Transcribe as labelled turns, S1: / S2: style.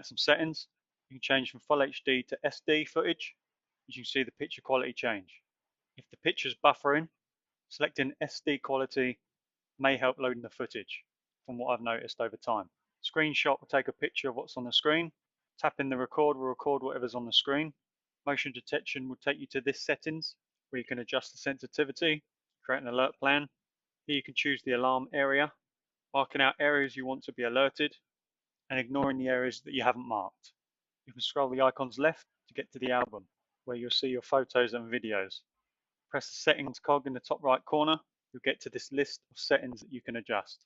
S1: some settings. You can change from Full HD to SD footage. As you can see, the picture quality change. If the picture's buffering, selecting SD quality may help loading the footage, from what I've noticed over time. Screenshot will take a picture of what's on the screen. Tapping the record will record whatever's on the screen. Motion detection will take you to this settings, where you can adjust the sensitivity, create an alert plan. Here you can choose the alarm area, marking out areas you want to be alerted, and ignoring the areas that you haven't marked. You can scroll the icons left to get to the album, where you'll see your photos and videos. Press the settings cog in the top right corner. You'll get to this list of settings that you can adjust.